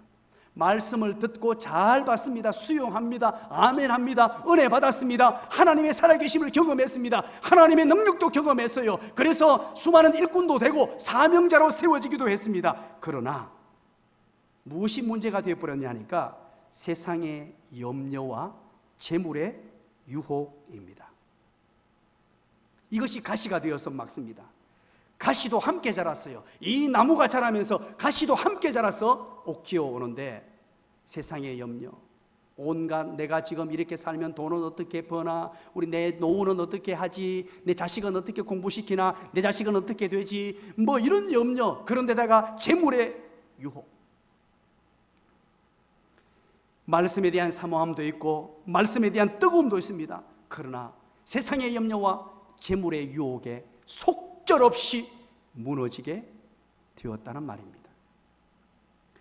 말씀을 듣고 잘 받습니다. 수용합니다. 아멘합니다. 은혜 받았습니다. 하나님의 살아계심을 경험했습니다. 하나님의 능력도 경험했어요. 그래서 수많은 일꾼도 되고 사명자로 세워지기도 했습니다. 그러나 무엇이 문제가 되어버렸냐 하니까 세상의 염려와 재물의 유혹입니다. 이것이 가시가 되어서 막습니다. 가시도 함께 자랐어요. 이 나무가 자라면서 가시도 함께 자라서 옥지어 오는데 세상의 염려, 온갖 내가 지금 이렇게 살면 돈은 어떻게 버나, 우리 내 노후는 어떻게 하지, 내 자식은 어떻게 공부시키나, 내 자식은 어떻게 되지, 뭐 이런 염려, 그런데다가 재물의 유혹, 말씀에 대한 사모함도 있고 말씀에 대한 뜨거움도 있습니다. 그러나 세상의 염려와 재물의 유혹에 속절없이 무너지게 되었다는 말입니다.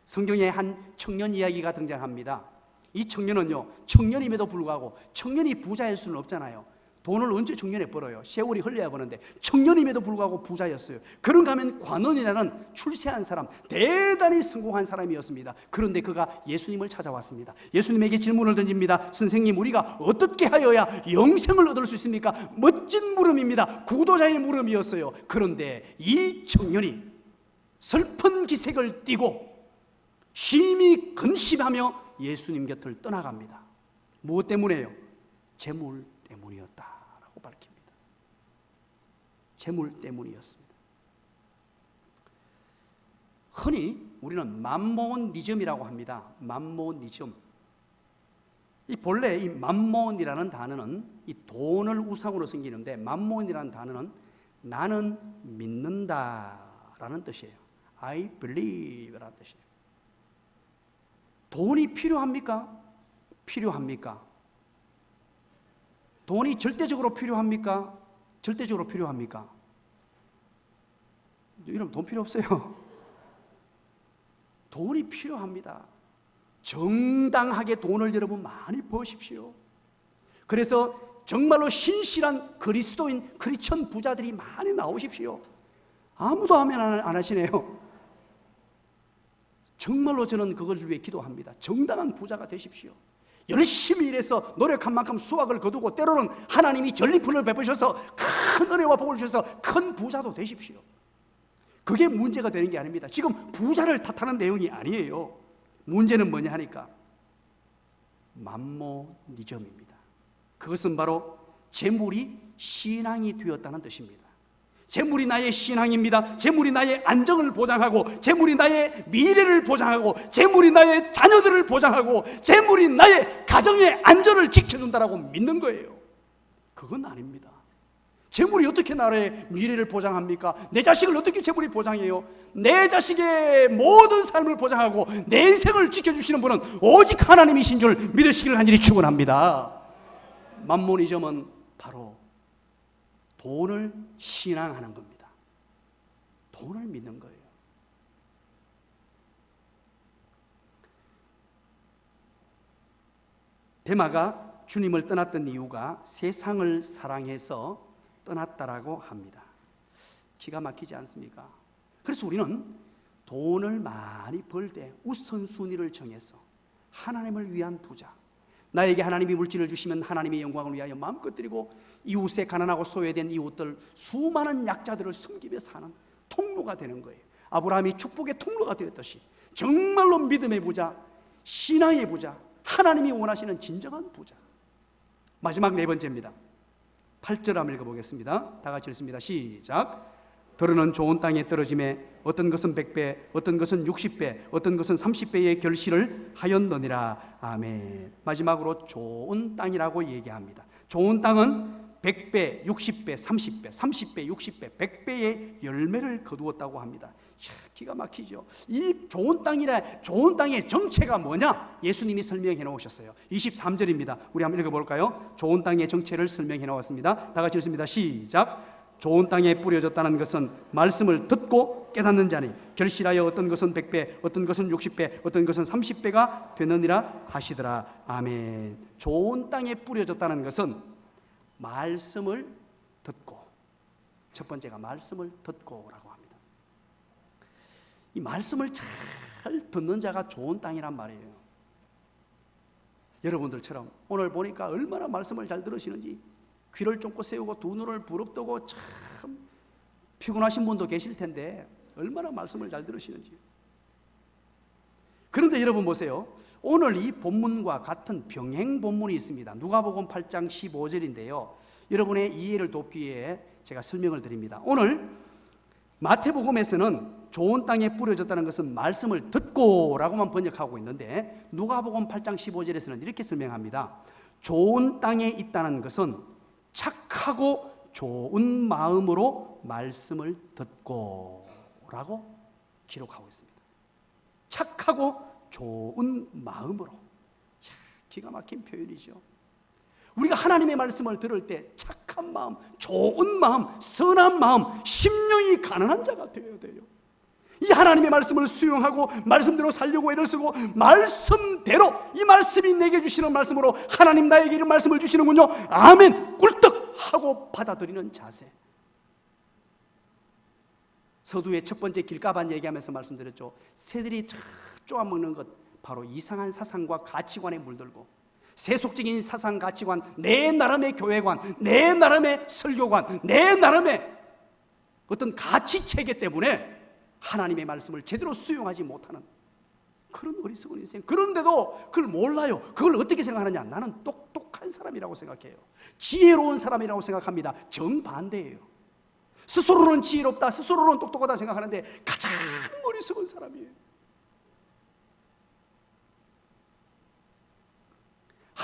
성경에 한 청년 이야기가 등장합니다. 이 청년은요, 청년임에도 불구하고, 청년이 부자일 수는 없잖아요. 돈을 언제 청년에 벌어요? 세월이 흘려야 버는데 청년임에도 불구하고 부자였어요. 그런가 하면 관원이라는 출세한 사람, 대단히 성공한 사람이었습니다. 그런데 그가 예수님을 찾아왔습니다. 예수님에게 질문을 던집니다. 선생님, 우리가 어떻게 하여야 영생을 얻을 수 있습니까? 멋진 물음입니다. 구도자의 물음이었어요. 그런데 이 청년이 슬픈 기색을 띠고 심히 근심하며 예수님 곁을 떠나갑니다. 무엇 때문에요? 재물 때문이었다라고 밝힙니다. 재물 때문이었습니다. 흔히 우리는 맘모니즘이라고 합니다. 맘모니즘. 이 본래 이 맘몬이라는 단어는 이 돈을 우상으로 섬기는데, 맘몬이라는 단어는 나는 믿는다라는 뜻이에요. I believe라는 뜻이에요. 돈이 필요합니까? 필요합니까? 돈이 절대적으로 필요합니까? 절대적으로 필요합니까? 여러분 돈 필요 없어요. 돈이 필요합니다. 정당하게 돈을 여러분 많이 버십시오. 그래서 정말로 신실한 그리스도인 크리스천 부자들이 많이 나오십시오. 아무도 하면 안 하시네요. 정말로 저는 그걸 위해 기도합니다. 정당한 부자가 되십시오. 열심히 일해서 노력한 만큼 수확을 거두고, 때로는 하나님이 전리품을 베푸셔서 큰 은혜와 복을 주셔서 큰 부자도 되십시오. 그게 문제가 되는 게 아닙니다. 지금 부자를 탓하는 내용이 아니에요. 문제는 뭐냐 하니까 맘모니즘입니다. 그것은 바로 재물이 신앙이 되었다는 뜻입니다. 재물이 나의 신앙입니다. 재물이 나의 안정을 보장하고, 재물이 나의 미래를 보장하고, 재물이 나의 자녀들을 보장하고, 재물이 나의 가정의 안전을 지켜준다라고 믿는 거예요. 그건 아닙니다. 재물이 어떻게 나라의 미래를 보장합니까? 내 자식을 어떻게 재물이 보장해요? 내 자식의 모든 삶을 보장하고 내 인생을 지켜주시는 분은 오직 하나님이신 줄 믿으시기를 간절히 축원합니다. 맘모니즘은 바로 돈을 신앙하는 겁니다. 돈을 믿는 거예요. 데마가 주님을 떠났던 이유가 세상을 사랑해서 떠났다라고 합니다. 기가 막히지 않습니까? 그래서 우리는 돈을 많이 벌 때 우선순위를 정해서 하나님을 위한 부자, 나에게 하나님이 물질을 주시면 하나님의 영광을 위하여 마음껏 드리고, 이웃에 가난하고 소외된 이웃들, 수많은 약자들을 섬기며 사는 통로가 되는 거예요. 아브라함이 축복의 통로가 되었듯이 정말로 믿음의 부자, 신앙의 부자, 하나님이 원하시는 진정한 부자. 마지막 네 번째입니다. 8절 한번 읽어보겠습니다. 다 같이 읽습니다. 시작. 더러는 좋은 땅에 떨어짐에 어떤 것은 100배, 어떤 것은 60배, 어떤 것은 30배의 결실을 하였느니라. 아멘. 마지막으로 좋은 땅이라고 얘기합니다. 좋은 땅은 100배, 60배, 30배, 30배, 60배, 100배의 열매를 거두었다고 합니다. 이야, 기가 막히죠. 이 좋은 땅의 정체가 뭐냐? 예수님이 설명해 놓으셨어요. 23절입니다. 우리 한번 읽어볼까요? 좋은 땅의 정체를 설명해 놓았습니다. 다 같이 읽습니다. 시작. 좋은 땅에 뿌려졌다는 것은 말씀을 듣고 깨닫는 자니 결실하여 어떤 것은 100배, 어떤 것은 60배, 어떤 것은 30배가 되느니라 하시더라. 아멘. 좋은 땅에 뿌려졌다는 것은 말씀을 듣고, 첫 번째가 말씀을 듣고라고 합니다. 이 말씀을 잘 듣는 자가 좋은 땅이란 말이에요. 여러분들처럼 오늘 보니까 얼마나 말씀을 잘 들으시는지, 귀를 쫑긋 세우고 두 눈을 부릅뜨고 참 피곤하신 분도 계실 텐데 얼마나 말씀을 잘 들으시는지. 그런데 여러분 보세요. 오늘 이 본문과 같은 병행 본문이 있습니다. 누가복음 8장 15절인데요. 여러분의 이해를 돕기 위해 제가 설명을 드립니다. 오늘 마태복음에서는 좋은 땅에 뿌려졌다는 것은 말씀을 듣고 라고만 번역하고 있는데, 누가복음 8장 15절에서는 이렇게 설명합니다. 좋은 땅에 있다는 것은 착하고 좋은 마음으로 말씀을 듣고 라고 기록하고 있습니다. 착하고 좋은 마음으로. 기가 막힌 표현이죠. 우리가 하나님의 말씀을 들을 때 착한 마음, 좋은 마음, 선한 마음, 심령이 가난한 자가 되어야 돼요. 이 하나님의 말씀을 수용하고 말씀대로 살려고 애를 쓰고, 말씀대로 이 말씀이 내게 주시는 말씀으로 하나님 나에게 이런 말씀을 주시는군요. 아멘. 꿀떡 하고 받아들이는 자세. 서두에 첫 번째 길가반 얘기하면서 말씀드렸죠. 새들이 쪼아먹는 것, 바로 이상한 사상과 가치관에 물들고, 세속적인 사상 가치관, 내 나름의 교회관, 내 나름의 설교관, 내 나름의 어떤 가치체계 때문에 하나님의 말씀을 제대로 수용하지 못하는 그런 어리석은 인생. 그런데도 그걸 몰라요. 그걸 어떻게 생각하느냐? 나는 똑똑한 사람이라고 생각해요. 지혜로운 사람이라고 생각합니다. 정반대예요. 스스로는 지혜롭다, 스스로는 똑똑하다 생각하는데 가장 어리석은 사람이에요.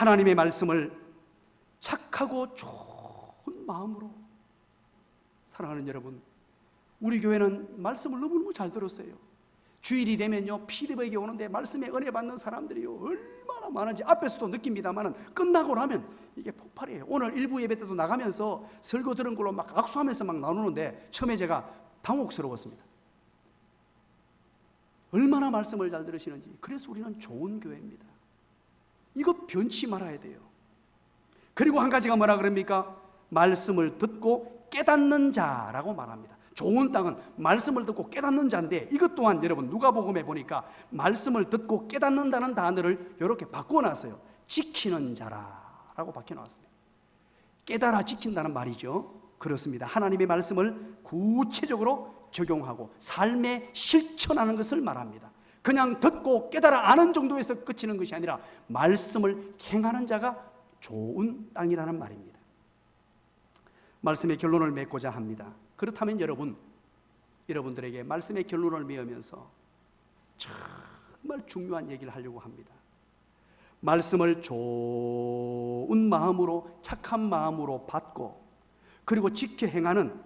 하나님의 말씀을 착하고 좋은 마음으로, 사랑하는 여러분, 우리 교회는 말씀을 너무너무 잘 들었어요. 주일이 되면요, 피드백이 오는데 말씀에 은혜 받는 사람들이요 얼마나 많은지 앞에서도 느낍니다만 끝나고 나면 이게 폭발이에요. 오늘 일부 예배 때도 나가면서 설교 들은 걸로 막 악수하면서 막 나누는데 처음에 제가 당혹스러웠습니다. 얼마나 말씀을 잘 들으시는지. 그래서 우리는 좋은 교회입니다. 이거 변치 말아야 돼요. 그리고 한 가지가 뭐라 그럽니까? 말씀을 듣고 깨닫는 자라고 말합니다. 좋은 땅은 말씀을 듣고 깨닫는 자인데, 이것 또한 여러분 누가복음에 보니까 말씀을 듣고 깨닫는다는 단어를 이렇게 바꿔놨어요. 지키는 자라고 바뀌어놨습니다. 깨달아 지킨다는 말이죠. 그렇습니다. 하나님의 말씀을 구체적으로 적용하고 삶에 실천하는 것을 말합니다. 그냥 듣고 깨달아 아는 정도에서 그치는 것이 아니라 말씀을 행하는 자가 좋은 땅이라는 말입니다. 말씀의 결론을 맺고자 합니다. 그렇다면 여러분들에게 말씀의 결론을 맺으면서 정말 중요한 얘기를 하려고 합니다. 말씀을 좋은 마음으로, 착한 마음으로 받고 그리고 지켜 행하는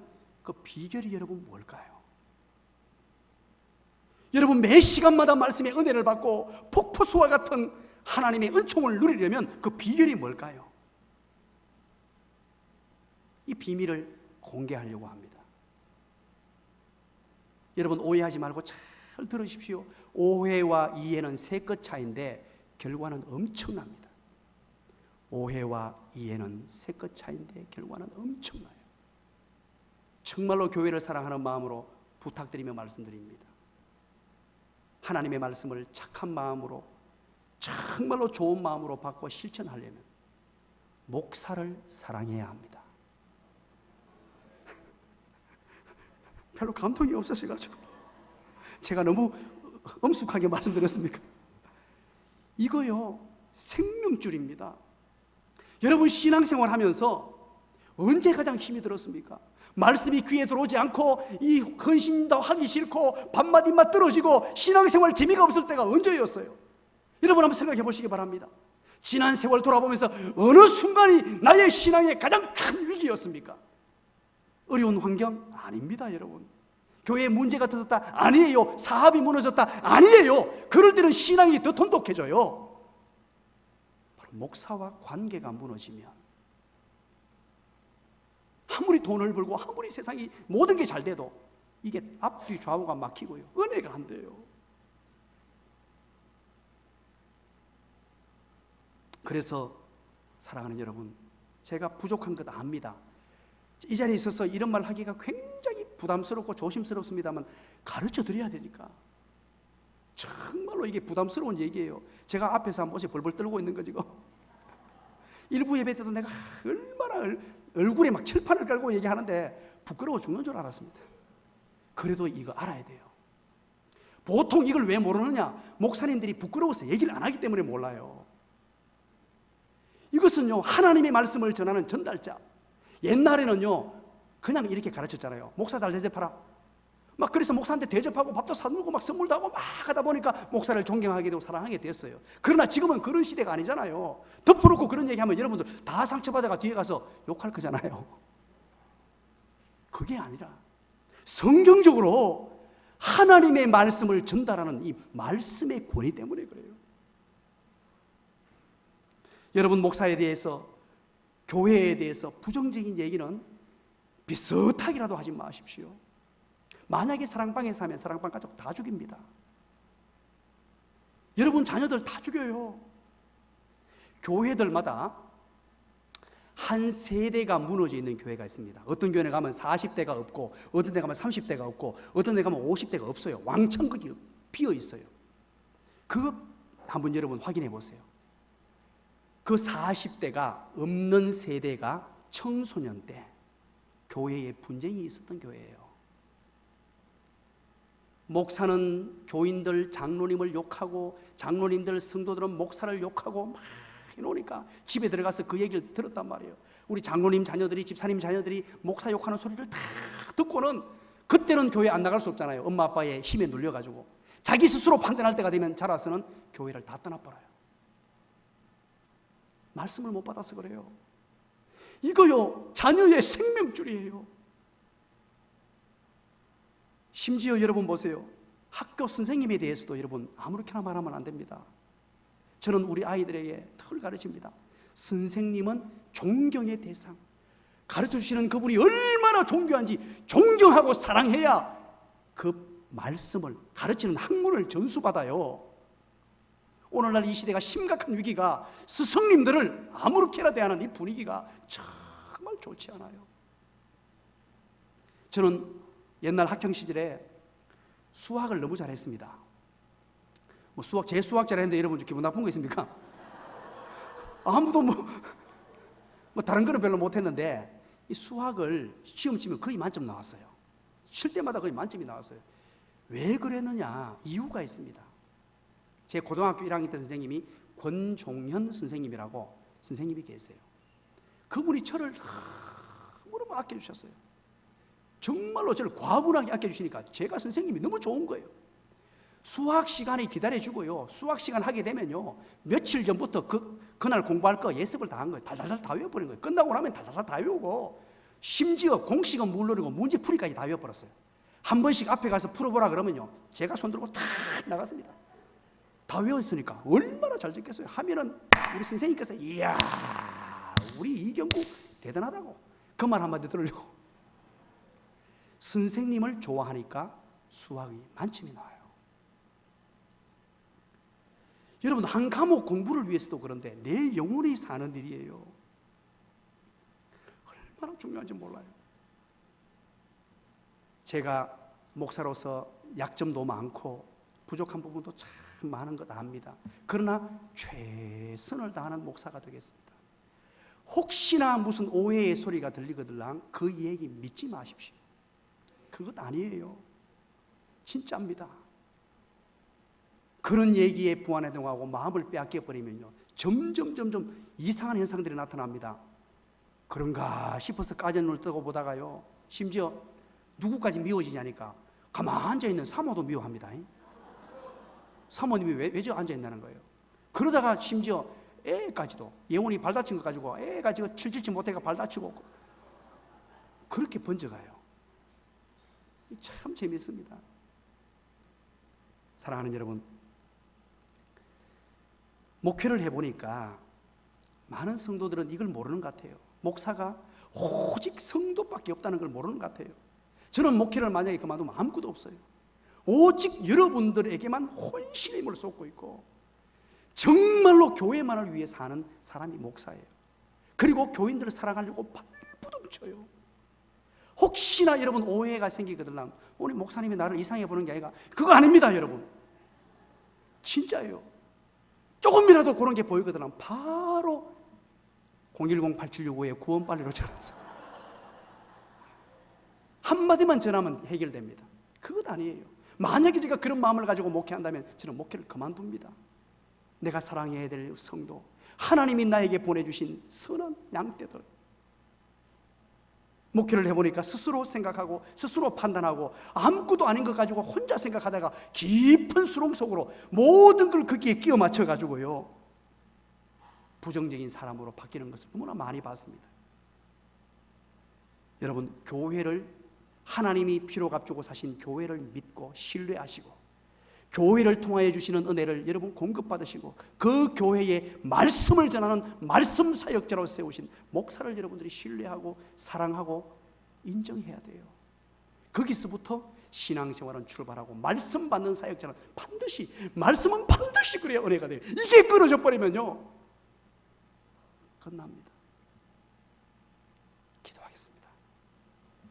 그 비결이 여러분 뭘까요? 여러분 매 시간마다 말씀의 은혜를 받고 폭포수와 같은 하나님의 은총을 누리려면 그 비결이 뭘까요? 이 비밀을 공개하려고 합니다. 여러분 오해하지 말고 잘 들으십시오. 오해와 이해는 새 끗 차이인데 결과는 엄청납니다. 오해와 이해는 새 끗 차이인데 결과는 엄청나요. 정말로 교회를 사랑하는 마음으로 부탁드리며 말씀드립니다. 하나님의 말씀을 착한 마음으로, 정말로 좋은 마음으로 받고 실천하려면 목사를 사랑해야 합니다. 별로 감동이 없으셔가지고 제가 너무 엄숙하게 말씀드렸습니까? 이거요 생명줄입니다. 여러분 신앙생활 하면서 언제 가장 힘이 들었습니까? 말씀이 귀에 들어오지 않고 이 헌신도 하기 싫고 밤낮 입맛 떨어지고 신앙생활 재미가 없을 때가 언제였어요? 여러분 한번 생각해 보시기 바랍니다. 지난 세월 돌아보면서 어느 순간이 나의 신앙의 가장 큰 위기였습니까? 어려운 환경? 아닙니다 여러분. 교회에 문제가 터졌다? 아니에요. 사업이 무너졌다? 아니에요. 그럴 때는 신앙이 더 돈독해져요. 바로 목사와 관계가 무너지면, 아무리 돈을 벌고 아무리 세상이 모든 게 잘 돼도 이게 앞뒤 좌우가 막히고요, 은혜가 안 돼요. 그래서 사랑하는 여러분, 제가 부족한 것 압니다. 이 자리에 있어서 이런 말 하기가 굉장히 부담스럽고 조심스럽습니다만 가르쳐 드려야 되니까. 정말로 이게 부담스러운 얘기예요. 제가 앞에서 한 번씩 벌벌 떨고 있는 거지. 일부 예배 때도 내가 얼마나 얼굴에 막 칠판을 깔고 얘기하는데 부끄러워 죽는 줄 알았습니다. 그래도 이거 알아야 돼요. 보통 이걸 왜 모르느냐? 목사님들이 부끄러워서 얘기를 안 하기 때문에 몰라요. 이것은요 하나님의 말씀을 전하는 전달자. 옛날에는요 그냥 이렇게 가르쳤잖아요. 목사 잘 대접하라. 막 그래서 목사한테 대접하고 밥도 사주고 막 선물도 하고 막 하다 보니까 목사를 존경하게 되고 사랑하게 됐어요. 그러나 지금은 그런 시대가 아니잖아요. 덮어놓고 그런 얘기하면 여러분들 다 상처받아가 뒤에 가서 욕할 거잖아요. 그게 아니라 성경적으로 하나님의 말씀을 전달하는 이 말씀의 권위 때문에 그래요. 여러분 목사에 대해서, 교회에 대해서 부정적인 얘기는 비슷하게라도 하지 마십시오. 만약에 사랑방에서 하면 사랑방 가족 다 죽입니다. 여러분 자녀들 다 죽여요. 교회들마다 한 세대가 무너져 있는 교회가 있습니다. 어떤 교회에 가면 40대가 없고, 어떤 데 가면 30대가 없고, 어떤 데 가면 50대가 없어요. 왕창 거기 비어 있어요. 그거 한번 여러분 확인해 보세요. 그 40대가 없는 세대가 청소년 때 교회에 분쟁이 있었던 교회예요. 목사는 교인들, 장로님을 욕하고, 장로님들, 성도들은 목사를 욕하고 막 해놓으니까 집에 들어가서 그 얘기를 들었단 말이에요. 우리 장로님 자녀들이, 집사님 자녀들이 목사 욕하는 소리를 다 듣고는, 그때는 교회 안 나갈 수 없잖아요. 엄마 아빠의 힘에 눌려가지고 자기 스스로 판단할 때가 되면 자라서는 교회를 다 떠나버려요. 말씀을 못 받아서 그래요. 이거요, 자녀의 생명줄이에요. 심지어 여러분 보세요. 학교 선생님에 대해서도 여러분 아무렇게나 말하면 안 됩니다. 저는 우리 아이들에게 늘 가르칩니다. 선생님은 존경의 대상. 가르쳐주시는 그분이 얼마나 존귀한지 존경하고 사랑해야 그 말씀을 가르치는 학문을 전수받아요. 오늘날 이 시대가 심각한 위기가 스승님들을 아무렇게나 대하는 이 분위기가 정말 좋지 않아요. 저는 옛날 학창 시절에 수학을 너무 잘했습니다. 제 수학 잘했는데 여러분 기분 나쁜 거 있습니까? 아무도 다른 거는 별로 못했는데 이 수학을 시험 치면 거의 만점 나왔어요. 칠 때마다 거의 만점이 나왔어요. 왜 그랬느냐? 이유가 있습니다. 제 고등학교 1학년 때 선생님이 권종현 선생님이라고 선생님이 계세요. 그분이 저를 너무 아껴주셨어요. 정말로 저를 과분하게 아껴주시니까 제가 선생님이 너무 좋은 거예요. 수학 시간에 기다려주고요. 수학 시간 하게 되면요, 며칠 전부터 그날 공부할 거 예습을 다 한 거예요. 달달달 다 외워버린 거예요. 끝나고 나면 달달달 다 외우고, 심지어 공식은 물론이고 문제 풀이까지 다 외워버렸어요. 한 번씩 앞에 가서 풀어보라 그러면요, 제가 손 들고 탁 나갔습니다. 다 외웠으니까 얼마나 잘 적겠어요. 하면은 우리 선생님께서 이야, 우리 이경구 대단하다고 그 말 한마디 들으려고. 선생님을 좋아하니까 수학이 만점이 나와요. 여러분, 한 과목 공부를 위해서도 그런데 내 영혼이 사는 일이에요. 얼마나 중요한지 몰라요. 제가 목사로서 약점도 많고 부족한 부분도 참 많은 것 압니다. 그러나 최선을 다하는 목사가 되겠습니다. 혹시나 무슨 오해의 소리가 들리거들랑 그 얘기 믿지 마십시오. 그것 아니에요. 진짜입니다. 그런 얘기에 부안해동하고 마음을 빼앗겨버리면요, 점점 이상한 현상들이 나타납니다. 그런가 싶어서 까짓눈을 뜨고 보다가요, 심지어 누구까지 미워지냐니까 가만히 앉아있는 사모도 미워합니다. 사모님이 왜 저 앉아있다는 거예요. 그러다가 심지어 애까지도, 예원이 발 다친 것 가지고 애가 지금 칠칠치 못해가 발 다치고 그렇게 번져가요. 참 재밌습니다. 사랑하는 여러분, 목회를 해보니까 많은 성도들은 이걸 모르는 것 같아요. 목사가 오직 성도밖에 없다는 걸 모르는 것 같아요. 저는 목회를 만약에 그만두면 아무것도 없어요. 오직 여러분들에게만 혼신의 힘을 쏟고 있고 정말로 교회만을 위해 사는 사람이 목사예요. 그리고 교인들을 사랑하려고 발부둥 쳐요. 혹시나 여러분 오해가 생기거든, 오늘 목사님이 나를 이상해 보는 게 아니라 그거 아닙니다. 여러분 진짜예요. 조금이라도 그런 게 보이거든 바로 010-8765에 구원빨리로 전화해서 한마디만 전하면 해결됩니다. 그것 아니에요. 만약에 제가 그런 마음을 가지고 목회한다면 저는 목회를 그만둡니다. 내가 사랑해야 될 성도, 하나님이 나에게 보내주신 선한 양떼들, 목회를 해보니까 스스로 생각하고 스스로 판단하고 아무것도 아닌 것 가지고 혼자 생각하다가 깊은 수렁 속으로 모든 걸 거기에 끼워 맞춰가지고요, 부정적인 사람으로 바뀌는 것을 너무나 많이 봤습니다. 여러분, 교회를, 하나님이 피로 값주고 사신 교회를 믿고 신뢰하시고 교회를 통하여 주시는 은혜를 여러분 공급받으시고 그 교회에 말씀을 전하는 말씀 사역자로 세우신 목사를 여러분들이 신뢰하고 사랑하고 인정해야 돼요. 거기서부터 신앙생활은 출발하고 말씀 받는 사역자는 반드시, 말씀은 반드시 그래야 은혜가 돼요. 이게 끊어져 버리면요 끝납니다.